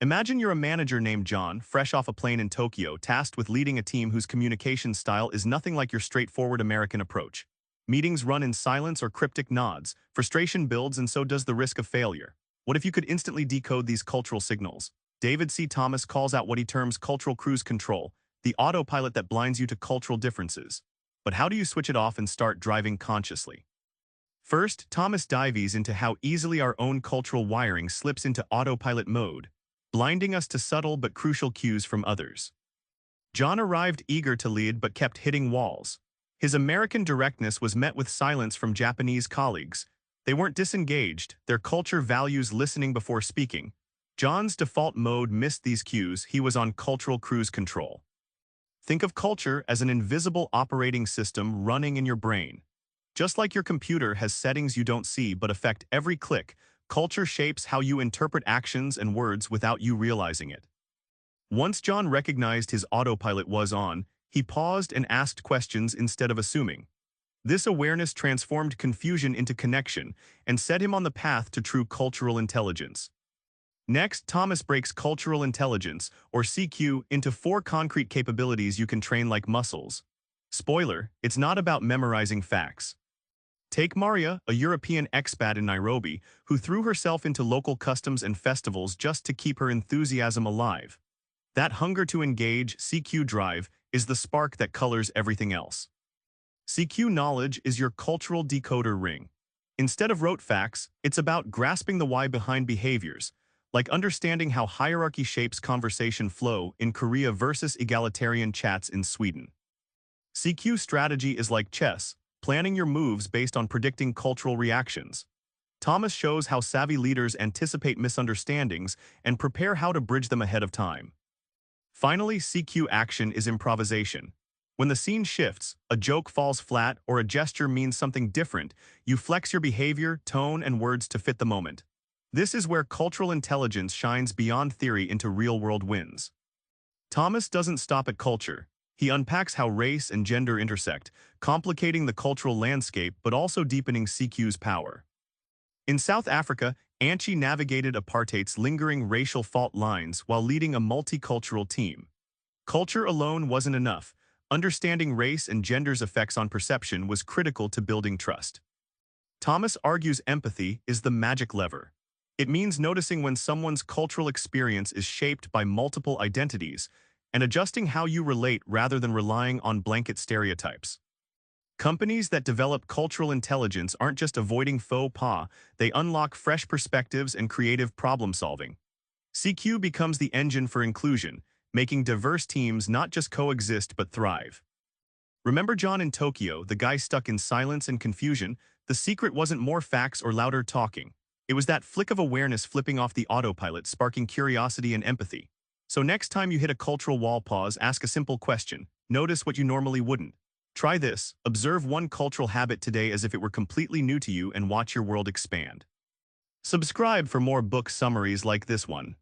Imagine you're a manager named John, fresh off a plane in Tokyo, tasked with leading a team whose communication style is nothing like your straightforward American approach. Meetings run in silence or cryptic nods, frustration builds and so does the risk of failure. What if you could instantly decode these cultural signals? David C. Thomas calls out what he terms cultural cruise control, the autopilot that blinds you to cultural differences. But how do you switch it off and start driving consciously? First, Thomas dives into how easily our own cultural wiring slips into autopilot mode, blinding us to subtle but crucial cues from others. John arrived eager to lead but kept hitting walls. His American directness was met with silence from Japanese colleagues. They weren't disengaged, their culture values listening before speaking. John's default mode missed these cues, he was on cultural cruise control. Think of culture as an invisible operating system running in your brain. Just like your computer has settings you don't see but affect every click, culture shapes how you interpret actions and words without you realizing it. Once John recognized his autopilot was on, he paused and asked questions instead of assuming. This awareness transformed confusion into connection and set him on the path to true cultural intelligence. Next, Thomas breaks cultural intelligence, or CQ, into 4 concrete capabilities you can train like muscles. Spoiler, it's not about memorizing facts. Take Maria, a European expat in Nairobi, who threw herself into local customs and festivals just to keep her enthusiasm alive. That hunger to engage, CQ drive, is the spark that colors everything else. CQ knowledge is your cultural decoder ring. Instead of rote facts, it's about grasping the why behind behaviors, like understanding how hierarchy shapes conversation flow in Korea versus egalitarian chats in Sweden. CQ strategy is like chess, planning your moves based on predicting cultural reactions. Thomas shows how savvy leaders anticipate misunderstandings and prepare how to bridge them ahead of time. Finally, CQ action is improvisation. When the scene shifts, a joke falls flat, or a gesture means something different, you flex your behavior, tone, and words to fit the moment. This is where cultural intelligence shines beyond theory into real-world wins. Thomas doesn't stop at culture. He unpacks how race and gender intersect, complicating the cultural landscape but also deepening CQ's power. In South Africa, Anchi navigated apartheid's lingering racial fault lines while leading a multicultural team. Culture alone wasn't enough. Understanding race and gender's effects on perception was critical to building trust. Thomas argues empathy is the magic lever. It means noticing when someone's cultural experience is shaped by multiple identities and adjusting how you relate rather than relying on blanket stereotypes. Companies that develop cultural intelligence aren't just avoiding faux pas, they unlock fresh perspectives and creative problem-solving. CQ becomes the engine for inclusion, making diverse teams not just coexist but thrive. Remember John in Tokyo, the guy stuck in silence and confusion? The secret wasn't more facts or louder talking. It was that flick of awareness flipping off the autopilot, sparking curiosity and empathy. So next time you hit a cultural wall, pause, ask a simple question. Notice what you normally wouldn't. Try this, observe one cultural habit today as if it were completely new to you and watch your world expand. Subscribe for more book summaries like this one.